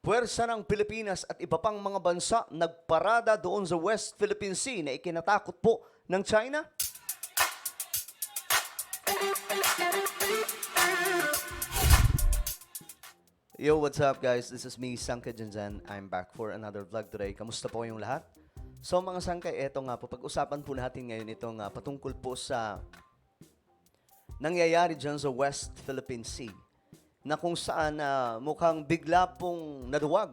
Puwersa ng Pilipinas at iba pang mga bansa nagparada doon sa West Philippine Sea na ikinatakot po ng China? Yo, what's up guys? This is me, Sangkay Janjan. I'm back for another vlog today. Kamusta po kayong lahat? So mga Sangkay, eto nga po, pag-usapan po natin ngayon itong patungkol po sa nangyayari dyan sa West Philippine Sea na kung saan mukhang bigla pong naduwag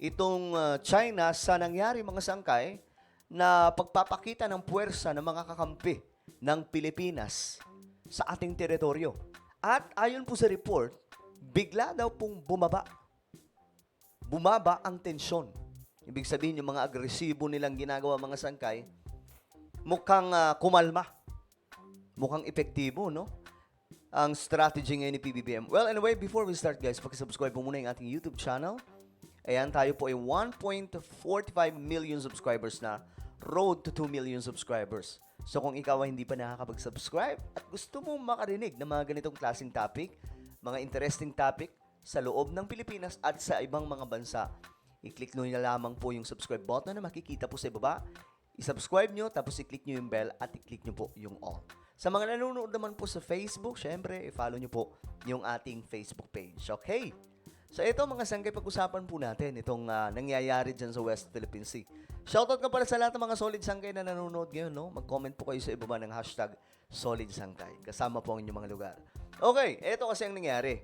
itong China sa nangyari mga Sangkay na pagpapakita ng puwersa ng mga kakampi ng Pilipinas sa ating teritoryo. At ayon po sa report, bigla daw pong bumaba ang tensyon. Ibig sabihin yung mga agresibo nilang ginagawa mga Sangkay, mukhang kumalma. Mukhang epektibo, no? Ang strategy ngayon ni PBBM. Well, anyway, before we start guys, pakisubscribe po muna yung ating YouTube channel. Ayan, tayo po ay 1.45 million subscribers na. Road to 2 million subscribers. So kung ikaw ay hindi pa nakakapag-subscribe at gusto mo makarinig ng mga ganitong klaseng topic, mga interesting topic sa loob ng Pilipinas at sa ibang mga bansa, i-click nyo na lamang po yung subscribe button na makikita po sa ibaba. I-subscribe nyo, tapos i-click nyo yung bell at i-click nyo po yung all. Sa mga nanonood naman po sa Facebook, syempre, i-follow nyo po yung ating Facebook page. Okay? So ito mga Sangkay, pag-usapan po natin itong nangyayari dyan sa West Philippine Sea. Shoutout nga pala sa lahat ng mga Solid Sangkay na nanonood ngayon, no? Mag-comment po kayo sa ibaba ng hashtag Solid Sangkay. Kasama po ang inyong mga lugar. Okay, ito kasi ang nangyari.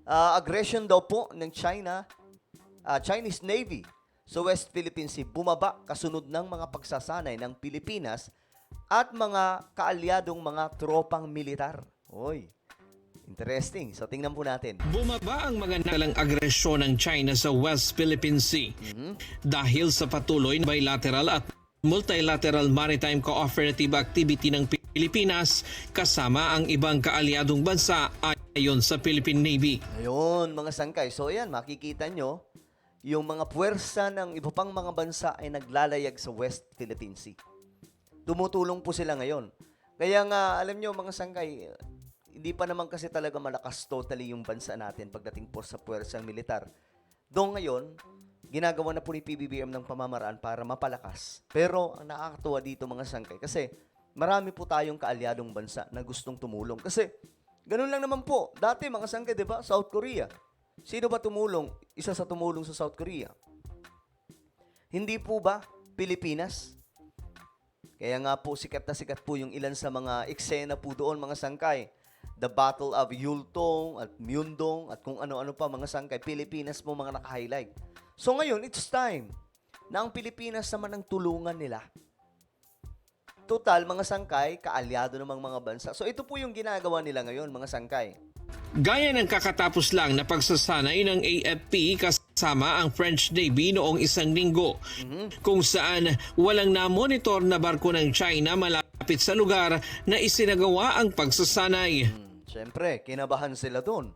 Aggression daw po ng Chinese Navy sa West Philippine Sea bumaba kasunod ng mga pagsasanay ng Pilipinas at mga kaalyadong mga tropang militar. Oy, interesting. So tingnan po natin. Bumaba ang mga nalang agresyon ng China sa West Philippine Sea dahil sa patuloy na bilateral at multilateral maritime cooperative activity ng Pilipinas kasama ang ibang kaalyadong bansa ayon sa Philippine Navy. Ayun, mga Sangkay. So yan, makikita nyo, yung mga puwersa ng iba pang mga bansa ay naglalayag sa West Philippine Sea. Tumutulong po sila ngayon. Kaya nga, alam nyo mga Sangkay, hindi pa naman kasi talaga malakas totally yung bansa natin pagdating po sa puwersang militar. Doon ngayon, ginagawa na po ni PBBM ng pamamaraan para mapalakas. Pero ang nakakatuwa dito mga Sangkay, kasi marami po tayong kaalyadong bansa na gustong tumulong. Kasi ganun lang naman po. Dati mga Sangkay, di ba? South Korea. Sino ba tumulong? Isa sa tumulong sa South Korea. Hindi po ba Pilipinas? Kaya nga po sikat na sikat po yung ilan sa mga eksena po doon mga Sangkay. The Battle of Yultong at Myeongdong at kung ano-ano pa mga Sangkay. Pilipinas po mga naka-highlight. So ngayon, it's time na ang Pilipinas naman ang tulungan nila. Total, mga Sangkay, kaalyado namang mga bansa. So ito po yung ginagawa nila ngayon, mga Sangkay. Gaya ng kakatapos lang na pagsasanay ng AFP kasama ang French Navy noong isang linggo, kung saan walang na-monitor na barko ng China malapit sa lugar na isinagawa ang pagsasanay. Siyempre, kinabahan sila doon.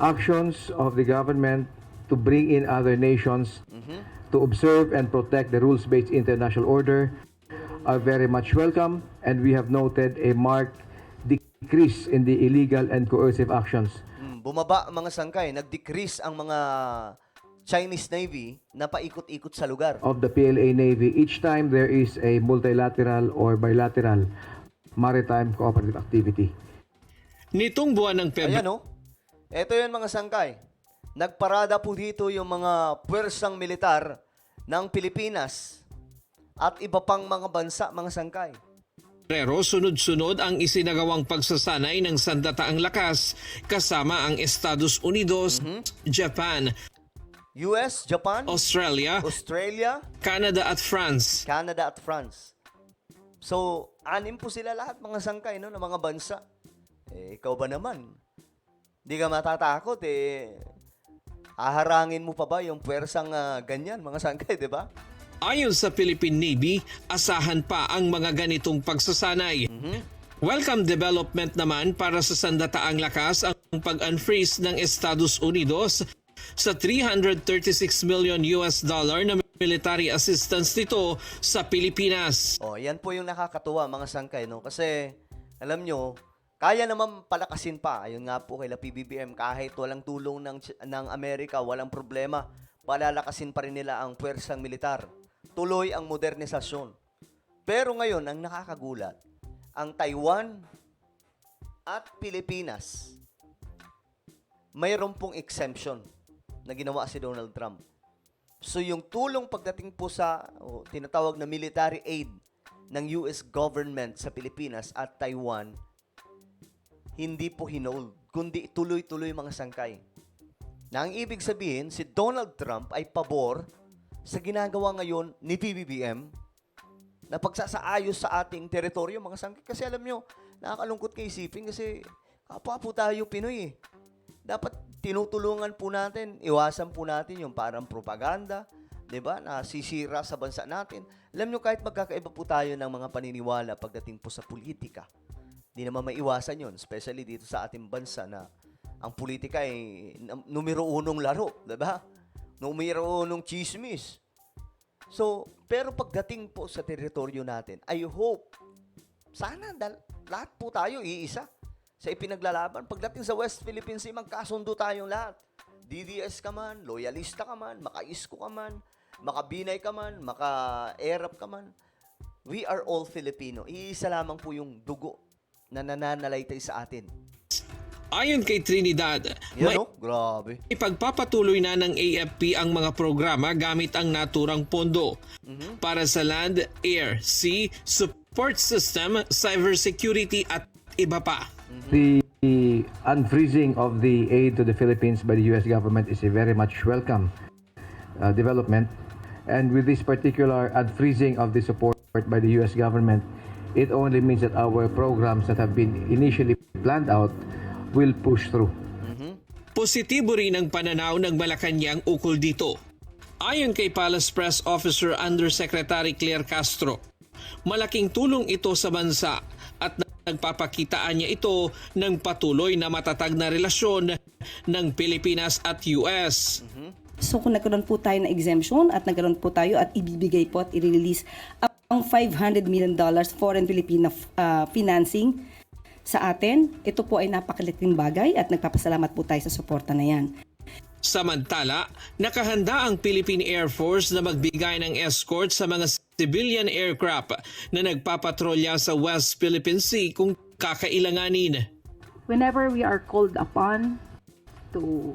Actions of the government to bring in other nations to observe and protect the rules-based international order are very much welcome, and we have noted a marked decrease in the illegal and coercive actions. Bumaba mga Sangkay, nag-decrease ang mga Chinese Navy na paikot-ikot sa lugar. Of the PLA Navy each time there is a multilateral or bilateral maritime cooperative activity. Nitong buwan ng Pebrero, Ayan o. Ito yun mga Sangkay. Nagparada po dito yung mga puwersang militar ng Pilipinas at iba pang mga bansa, mga Sangkay. sunod-sunod ang isinagawang pagsasanay ng Sandataang Lakas kasama ang Estados Unidos, Japan, US, Japan, Australia, Canada at France. So, anim po sila lahat mga Sangkay, no, ng mga bansa. Ikaw ba naman? Hindi ka matatakot, haharangin mo pa ba yung puwersang ganyan, mga Sangkay, di ba? Ayon sa Philippine Navy, asahan pa ang mga ganitong pagsasanay. Welcome development naman para sa Sandataang Lakas ang pag-unfreeze ng Estados Unidos sa $336 million na military assistance nito sa Pilipinas. Yan po yung nakakatuwa mga Sangkay, no? Kasi alam nyo, kaya naman palakasin pa. Ayun nga po kay PBBM, kahit walang tulong ng Amerika, walang problema, palalakasin pa rin nila ang puwersang militar. Tuloy ang modernisasyon. Pero ngayon, ang nakakagulat, ang Taiwan at Pilipinas, mayroon pong exemption na ginawa si Donald Trump. So yung tulong pagdating po sa tinatawag na military aid ng US government sa Pilipinas at Taiwan, hindi po hinold, kundi tuloy-tuloy mga sangkay. Na ang ibig sabihin, si Donald Trump ay pabor sa ginagawa ngayon ni PBBM na pagsasaayos sa ating teritoryo, mga sangkay. Kasi alam nyo, nakakalungkot kay isipin kasi kapwa po tayo Pinoy eh. Dapat tinutulungan po natin, iwasan po natin yung parang propaganda, 'di ba? Na sisira sa bansa natin. Alam nyo, kahit magkakaiba po tayo ng mga paniniwala pagdating po sa politika, di naman maiwasan yun, especially dito sa ating bansa na ang politika ay numero unong laro, 'di ba? Numero unong chismis. So, pero pagdating po sa teritoryo natin, I hope, sana lahat po tayo iisa sa ipinaglalaban. Pagdating sa West Philippine Sea, magkasundo tayong lahat. DDS ka man, loyalista ka man, maka-ISKCO ka man, maka-Binay ka man, maka-ERAP ka man. We are all Filipino. Iisa lamang po yung dugo na nananalaytay sa atin. Ayon kay Trinidad, Yan no? Grabe. ipagpapatuloy na ng AFP ang mga programa gamit ang naturang pondo para sa land, air, sea, support system, cybersecurity at iba pa. The unfreezing of the aid to the Philippines by the U.S. government is a very much welcome development. And with this particular unfreezing of the support by the U.S. government, it only means that our programs that have been initially planned out will push through. Positibo rin ang pananaw ng Malacanang ukol dito. Ayon kay Palace Press Officer Undersecretary Claire Castro, malaking tulong ito sa bansa at nagpapakitaan niya ito ng patuloy na matatag na relasyon ng Pilipinas at US. So kung nagkaroon po tayo ng exemption at nagkaroon po tayo at ibibigay po at i-release ang $500 million foreign Filipino financing sa atin, ito po ay napakalaking bagay at nagpapasalamat po tayo sa suporta na yan. Samantala, nakahanda ang Philippine Air Force na magbigay ng escort sa mga civilian aircraft na nagpapatrolya sa West Philippine Sea kung kakailanganin. Whenever we are called upon to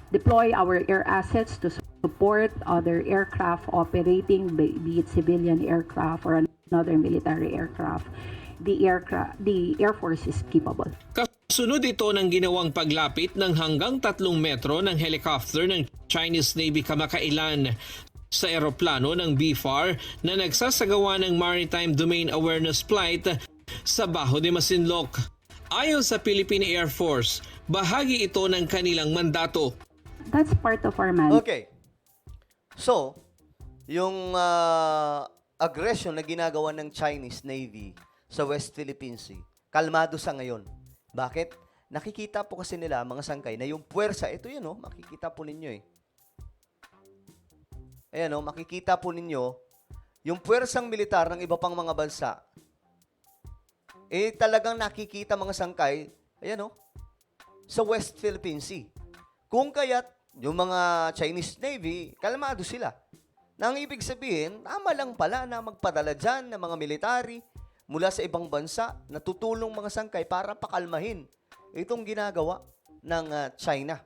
deploy our air assets to support other aircraft operating, be it civilian aircraft or another military aircraft, the Air Force is capable. Kasunod ito ng ginawang paglapit ng hanggang 3 metro ng helicopter ng Chinese Navy kamakailan sa eroplano ng BFAR na nagsasagawa ng Maritime Domain Awareness Flight sa Bajo de Masinloc. Ayon sa Philippine Air Force, bahagi ito ng kanilang mandato. That's part of our mandate. Okay. So, yung aggression na ginagawa ng Chinese Navy sa West Philippine Sea, kalmado sa ngayon. Bakit? Nakikita po kasi nila, mga sangkay, na yung puwersa, ito yun, makikita po ninyo eh. Ayan, makikita po ninyo, yung puwersang militar ng iba pang mga bansa, talagang nakikita mga sangkay, ayan sa West Philippine Sea. Kung kaya't, yung mga Chinese Navy, kalmado sila. Nang ibig sabihin, tama lang pala na magpadala dyan ng mga military mula sa ibang bansa na tutulong mga sangkay para pakalmahin itong ginagawa ng China.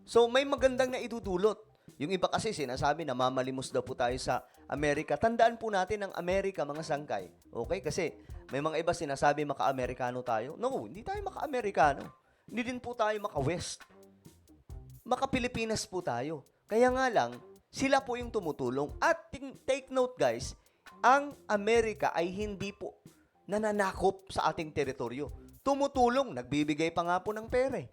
So, may magandang na idudulot. Yung iba kasi sinasabi na mamalimos daw po tayo sa Amerika. Tandaan po natin ang Amerika, mga sangkay. Okay? Kasi may mga iba sinasabi maka-Amerikano tayo. No, hindi tayo maka-Amerikano. Hindi din po tayo maka-West. Maka-Pilipinas po tayo. Kaya nga lang, sila po yung tumutulong. At take note guys, ang Amerika ay hindi po nananakop sa ating teritoryo. Tumutulong, nagbibigay pa nga po ng pera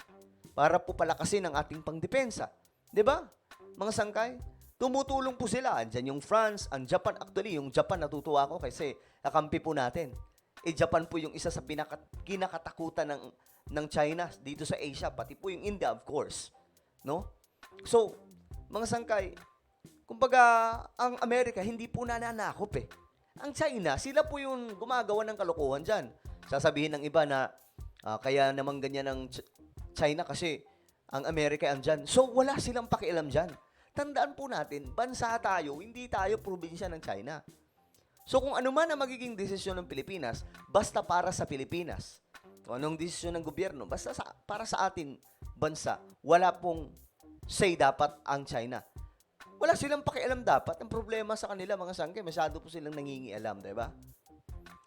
para po palakasin ang ating pangdepensa. 'Di ba? Mga sangkay, tumutulong po sila. Andyan yung France, ang Japan. Actually, yung Japan natutuwa ko kasi kakampi po natin. Japan po yung isa sa kinakatakutan ng China dito sa Asia, pati po yung India, of course. No? So, mga sangkay, kumbaga, ang Amerika hindi po nananakop Ang China, sila po yung gumagawa ng kalokohan dyan. Sasabihin ng iba na kaya naman ganyan ang China kasi ang Amerika andyan. So, wala silang pakialam dyan. Tandaan po natin, bansa tayo, hindi tayo probinsya ng China. So, kung ano man ang magiging desisyon ng Pilipinas, basta para sa Pilipinas. Kung anong desisyon ng gobyerno, basta para sa atin bansa, wala pong say dapat ang China. Wala silang pakialam dapat. Ang problema sa kanila, mga sangkay, masyado po silang nangingialam, di ba?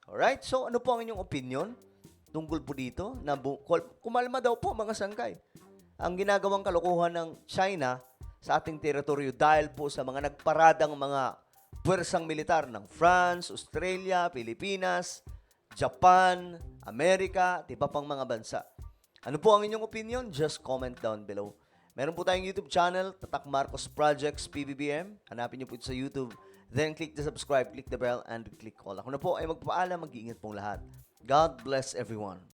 Alright? So, ano po ang inyong opinion tungkol po dito? Na kumalma daw po, mga sangkay. Ang ginagawang kalokohan ng China sa ating teritoryo dahil po sa mga nagparadang mga puwersang militar ng France, Australia, Pilipinas, Japan, Amerika, at iba pang mga bansa. Ano po ang inyong opinion? Just comment down below. Meron po tayong YouTube channel, Tatak Marcos Projects PBBM. Hanapin niyo po ito sa YouTube. Then click the subscribe, click the bell, and click all. Ako na po ay magpapaalam, mag-iingat pong lahat. God bless everyone.